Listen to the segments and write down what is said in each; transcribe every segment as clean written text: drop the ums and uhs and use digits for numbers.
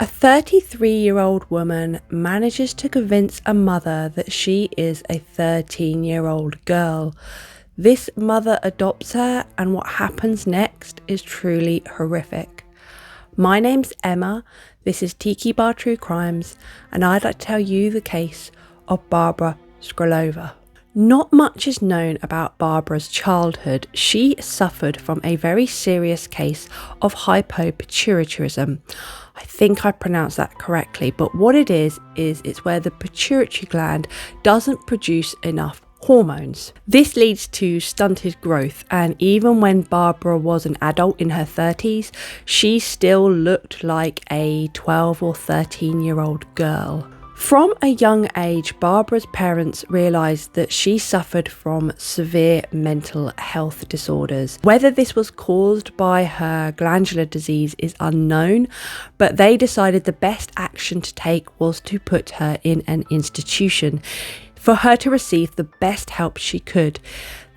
A 33-year-old woman manages to convince a mother that she is a 13-year-old girl. This mother adopts her, and what happens next is truly horrific. My name's Emma, this is Tiki Bar True Crimes, and I'd like to tell you the case of Barbora Skrlová. Not much is known about Barbora's childhood. She suffered from a very serious case of hypopituitarism. I think I pronounced that correctly, but what it is it's where the pituitary gland doesn't produce enough hormones. This leads to stunted growth, and even when Barbora was an adult in her 30s, she still looked like a 12 or 13-year-old girl. From a young age, Barbora's parents realised that she suffered from severe mental health disorders. Whether this was caused by her glandular disease is unknown, but they decided the best action to take was to put her in an institution for her to receive the best help she could.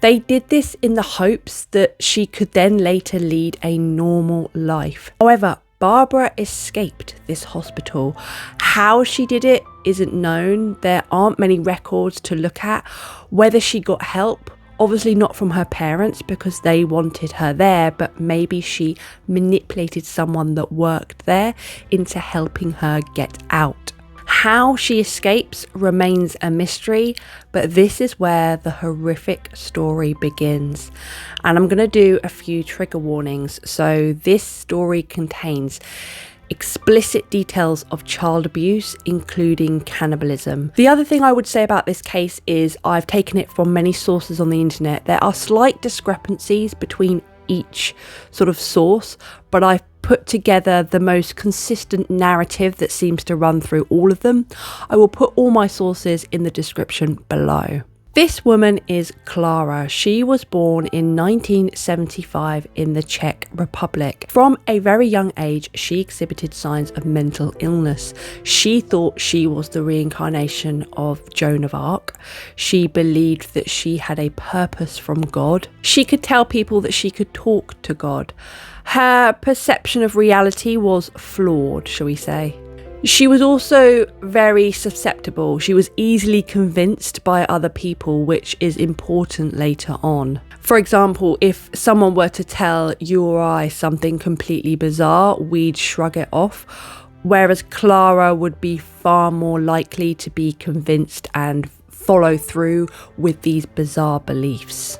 They did this in the hopes that she could then later lead a normal life. However, Barbora escaped this hospital. How she did it isn't known. There aren't many records to look at. Whether she got help, obviously not from her parents because they wanted her there, but maybe she manipulated someone that worked there into helping her get out. How she escapes remains a mystery, but this is where the horrific story begins. And I'm going to do a few trigger warnings. So this story contains explicit details of child abuse, including cannibalism. The other thing I would say about this case is I've taken it from many sources on the internet. There are slight discrepancies between each sort of source, but I've put together the most consistent narrative that seems to run through all of them. I will put all my sources in the description below. This woman is Clara. She was born in 1975 in the Czech Republic. From a very young age, she exhibited signs of mental illness. She thought she was the reincarnation of Joan of Arc. She believed that she had a purpose from God. She could tell people that she could talk to God. Her perception of reality was flawed, shall we say. She was also very susceptible. She was easily convinced by other people, which is important later on. For example, if someone were to tell you or I something completely bizarre, we'd shrug it off, whereas Clara would be far more likely to be convinced and follow through with these bizarre beliefs.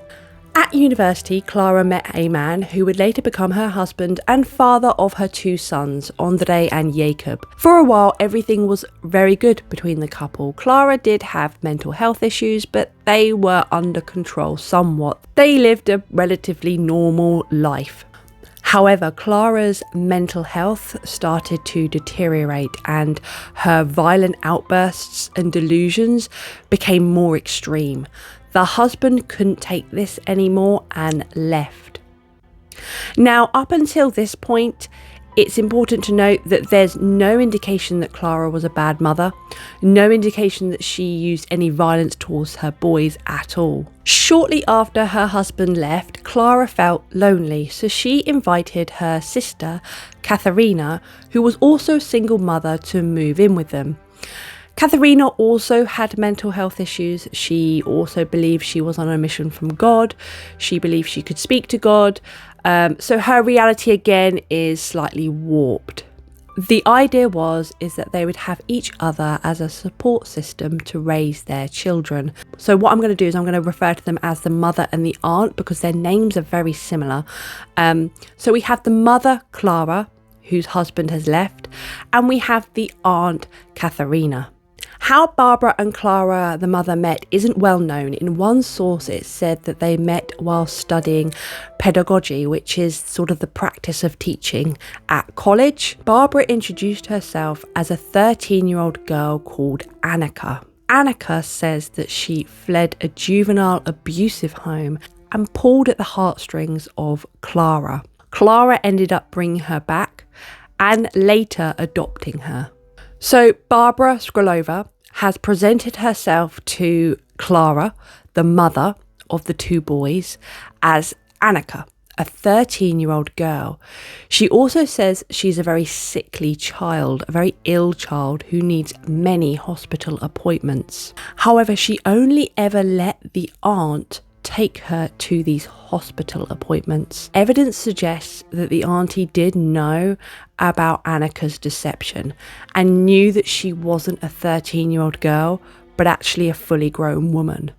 At university, Clara met a man who would later become her husband and father of her two sons, Andrei and Jacob. For a while, everything was very good between the couple. Clara did have mental health issues, but they were under control somewhat. They lived a relatively normal life. However, Clara's mental health started to deteriorate, and her violent outbursts and delusions became more extreme. The husband couldn't take this anymore and left. Now, up until this point, it's important to note that there's no indication that Clara was a bad mother, no indication that she used any violence towards her boys at all. Shortly after her husband left, Clara felt lonely, so she invited her sister, Katharina, who was also a single mother, to move in with them. Katharina also had mental health issues. She also believed she was on a mission from God. She believed she could speak to God. So her reality again is slightly warped. The idea is that they would have each other as a support system to raise their children. So what I'm going to do is I'm going to refer to them as the mother and the aunt because their names are very similar. So we have the mother, Clara, whose husband has left, and we have the aunt, Katharina. How Barbora and Clara, the mother, met isn't well known. In one source, it said that they met while studying pedagogy, which is sort of the practice of teaching at college. Barbora introduced herself as a 13-year-old girl called Annika. Annika says that she fled a juvenile abusive home and pulled at the heartstrings of Clara. Clara ended up bringing her back and later adopting her. So Barbora Skrlová has presented herself to Clara, the mother of the two boys, as Annika, a 13-year-old girl. She also says she's a very sickly child, a very ill child who needs many hospital appointments. However, she only ever let the aunt take her to these hospital appointments. Evidence suggests that the auntie did know about Annika's deception and knew that she wasn't a 13-year-old girl, but actually a fully grown woman.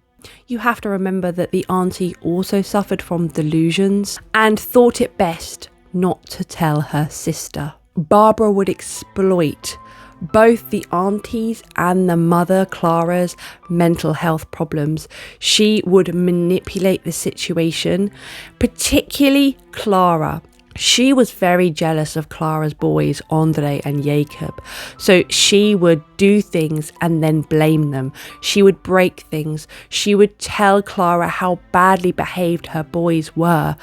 You have to remember that the auntie also suffered from delusions and thought it best not to tell her sister. Barbara would exploit both the auntie's and the mother, Clara's, mental health problems. She would manipulate the situation, particularly Clara. She was very jealous of Clara's boys, Andre and Jacob. So she would do things and then blame them. She would break things. She would tell Clara how badly behaved her boys were.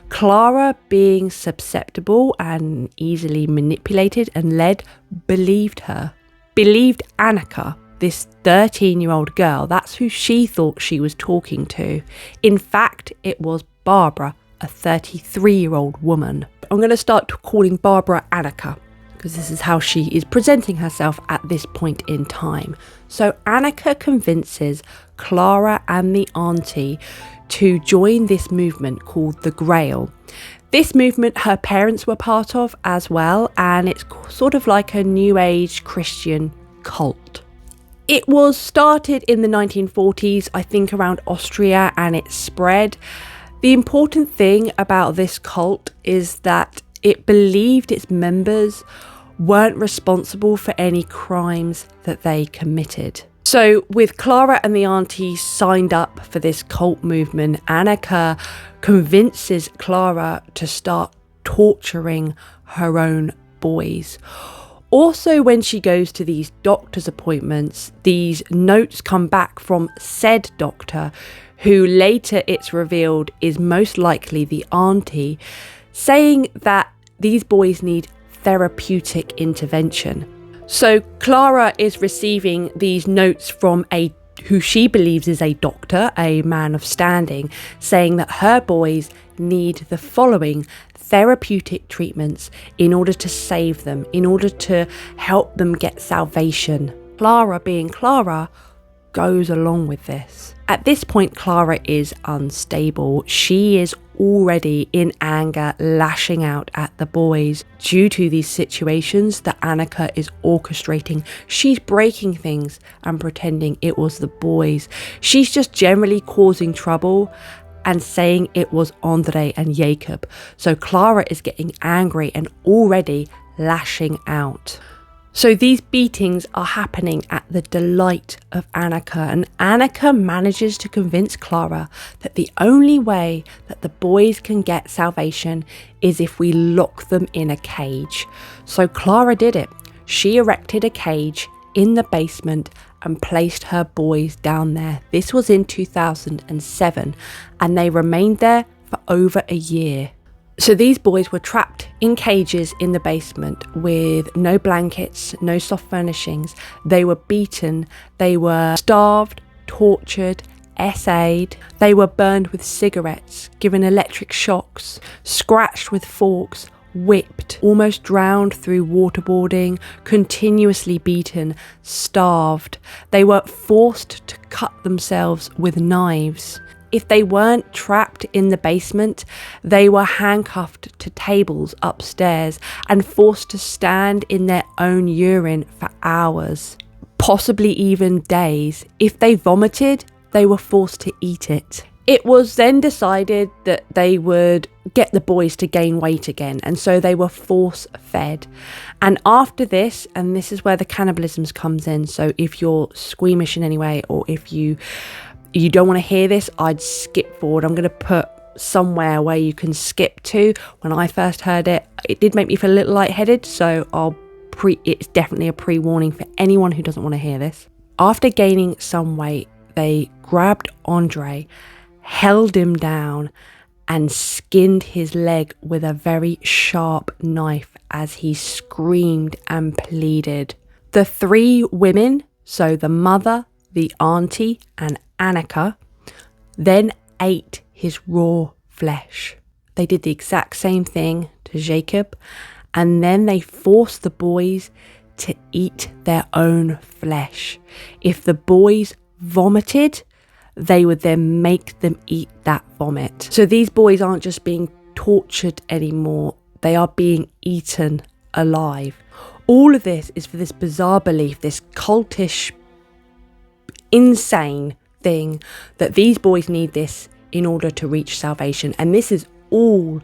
Clara, being susceptible and easily manipulated and led, believed her. Believed Annika, this 13-year-old girl. That's who she thought she was talking to. In fact, it was Barbara, a 33-year-old woman. I'm going to start calling Barbara Annika because this is how she is presenting herself at this point in time. So Annika convinces Clara and the auntie to join this movement called the Grail. This movement her parents were part of as well, and it's sort of like a new age Christian cult. It was started in the 1940s, I think around Austria, and it spread. The important thing about this cult is that it believed its members weren't responsible for any crimes that they committed. So with Clara and the auntie signed up for this cult movement, Annika convinces Clara to start torturing her own boys. Also, when she goes to these doctor's appointments, these notes come back from said doctor, who later it's revealed is most likely the auntie, saying that these boys need therapeutic intervention. So Clara is receiving these notes from who she believes is a doctor, a man of standing, saying that her boys need the following therapeutic treatments in order to save them, in order to help them get salvation. Clara, being Clara, goes along with this. At this point, Clara is unstable. She is already in anger, lashing out at the boys due to these situations that Annika is orchestrating. She's breaking things and pretending it was the boys. She's just generally causing trouble and saying it was Andre and Jacob. So Clara is getting angry and already lashing out. So these beatings are happening at the delight of Annika, and Annika manages to convince Clara that the only way that the boys can get salvation is if we lock them in a cage. So Clara did it. She erected a cage in the basement and placed her boys down there. This was in 2007, and they remained there for over a year. So these boys were trapped in cages in the basement with no blankets, no soft furnishings. They were beaten, they were starved, tortured, essayed. They were burned with cigarettes, given electric shocks, scratched with forks, whipped, almost drowned through waterboarding, continuously beaten, starved. They were forced to cut themselves with knives. If they weren't trapped in the basement, they were handcuffed to tables upstairs and forced to stand in their own urine for hours, possibly even days. If they vomited, they were forced to eat it. It was then decided that they would get the boys to gain weight again, and so they were force fed. And after this, and this is where the cannibalism comes in, so if you're squeamish in any way, or if you don't want to hear this, I'd skip forward. I'm going to put somewhere where you can skip to. When I first heard it, it did make me feel a little lightheaded, so it's definitely a pre-warning for anyone who doesn't want to hear this. After gaining some weight, they grabbed Andre, held him down, and skinned his leg with a very sharp knife as he screamed and pleaded. The three women, so the mother, the auntie, and Annika, then ate his raw flesh. they did the exact same thing to Jacob, and then they forced the boys to eat their own flesh. If the boys vomited, they would then make them eat that vomit. So these boys aren't just being tortured anymore, they are being eaten alive. All of this is for this bizarre belief, this cultish, insane thing that these boys need this in order to reach salvation. And this is all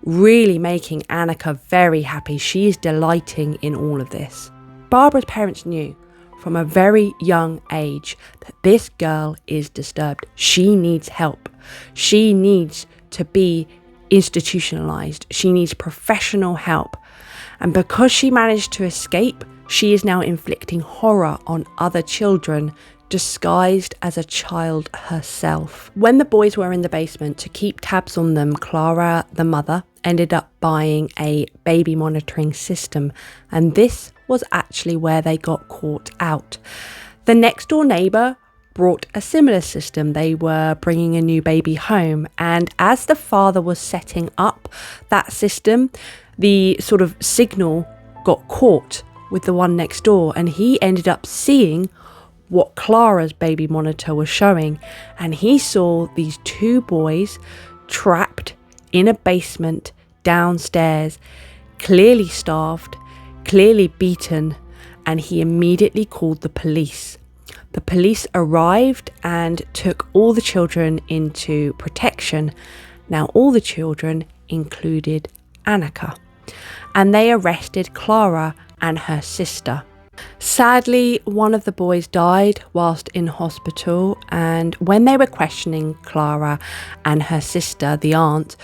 really making Annika very happy. She is delighting in all of this. Barbara's parents knew from a very young age that this girl is disturbed. She needs help. She needs to be institutionalized. She needs professional help. And because she managed to escape, she is now inflicting horror on other children disguised as a child herself. When the boys were in the basement, to keep tabs on them, Clara, the mother, ended up buying a baby monitoring system, and this was actually where they got caught out. The next door neighbour brought a similar system. They were bringing a new baby home, and as the father was setting up that system, the sort of signal got caught with the one next door, and he ended up seeing what Clara's baby monitor was showing, and he saw these two boys trapped in a basement downstairs, clearly starved, clearly beaten, and he immediately called the police. The police arrived and took all the children into protection. Now all the children included Annika, and they arrested Clara and her sister. Sadly, one of the boys died whilst in hospital, and when they were questioning Clara and her sister, the aunt,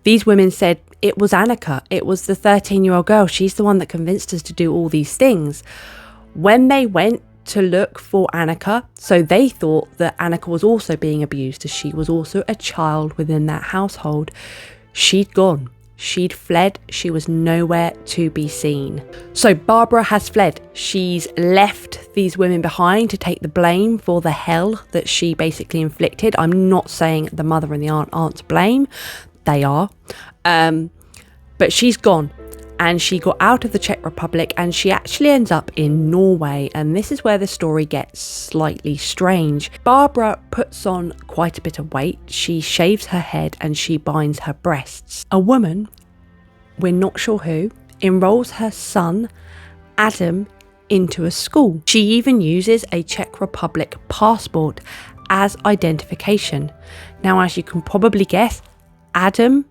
these women said it was Annika, it was the 13-year-old girl, she's the one that convinced us to do all these things. When they went to look for Annika, so they thought that Annika was also being abused, as she was also a child within that household, she'd gone. She'd fled. She was nowhere to be seen. So Barbara has fled. She's left these women behind to take the blame for the hell that she basically inflicted. I'm not saying the mother and the aunt aren't to blame. They are. But she's gone. And she got out of the Czech Republic, and she actually ends up in Norway. And this is where the story gets slightly strange. Barbara puts on quite a bit of weight. She shaves her head and she binds her breasts. A woman, we're not sure who, enrolls her son, Adam, into a school. She even uses a Czech Republic passport as identification. Now, as you can probably guess, Adam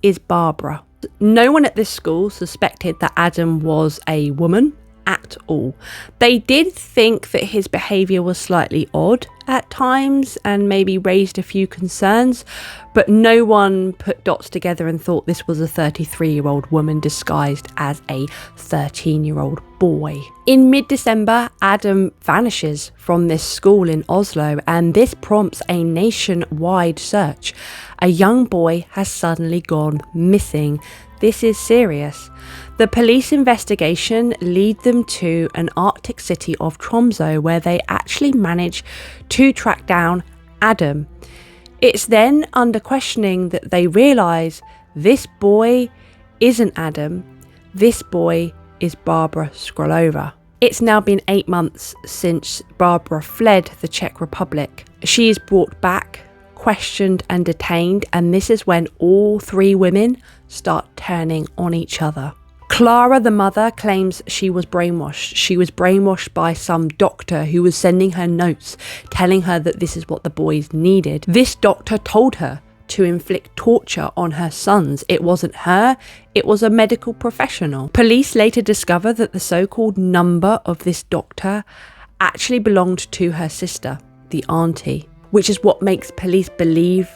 is Barbara. No one at this school suspected that Adam was a woman at all. They did think that his behaviour was slightly odd at times and maybe raised a few concerns, but no one put dots together and thought this was a 33-year-old woman disguised as a 13-year-old boy. In mid-December, Adam vanishes from this school in Oslo, and this prompts a nationwide search. A young boy has suddenly gone missing. This is serious. The police investigation lead them to an Arctic city of Tromsø, where they actually manage to track down Adam. It's then under questioning that they realise this boy isn't Adam, this boy is Barbora Skrlová. It's now been 8 months since Barbara fled the Czech Republic. She is brought back, questioned and detained, and this is when all three women start turning on each other. Clara, the mother, claims she was brainwashed. She was brainwashed by some doctor who was sending her notes telling her that this is what the boys needed. This doctor told her to inflict torture on her sons. It wasn't her, it was a medical professional. Police later discover that the so-called number of this doctor actually belonged to her sister, the auntie, which is what makes police believe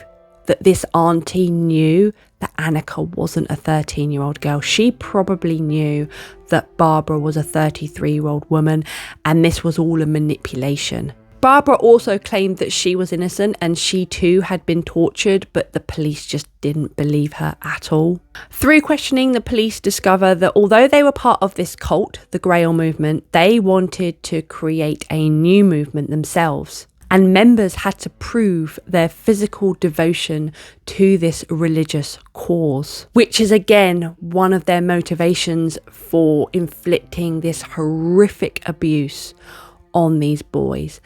that this auntie knew that Annika wasn't a 13-year-old girl. She probably knew that Barbara was a 33-year-old woman, and this was all a manipulation. Barbara also claimed that she was innocent and she too had been tortured, but the police just didn't believe her at all. Through questioning, the police discover that although they were part of this cult, the Grail movement, they wanted to create a new movement themselves. and members had to prove their physical devotion to this religious cause, which is again one of their motivations for inflicting this horrific abuse on these boys.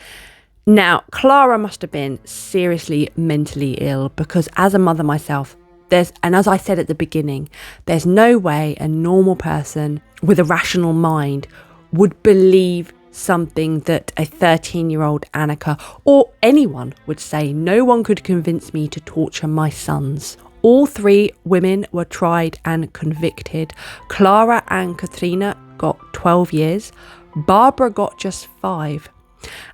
Now, Clara must have been seriously mentally ill, because as a mother myself, and as I said at the beginning, there's no way a normal person with a rational mind would believe something that a 13-year-old Annika or anyone would say. No one could convince me to torture my sons. All three women were tried and convicted. Clara and Katrina got 12 years. Barbara got just 5.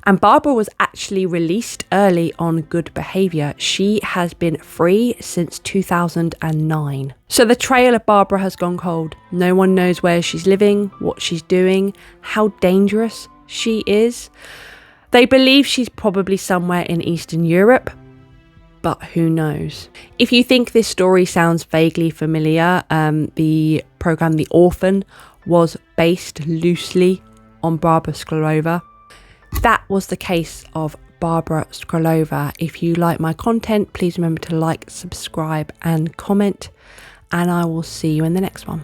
And Barbara was actually released early on good behaviour. She has been free since 2009. So the trail of Barbara has gone cold. No one knows where she's living, what she's doing, how dangerous she is. They believe she's probably somewhere in Eastern Europe, but who knows? If you think this story sounds vaguely familiar, the programme The Orphan was based loosely on Barbora Skrlová. That was the case of Barbora Skrlová. If you like my content, please remember to like, subscribe and comment, and I will see you in the next one.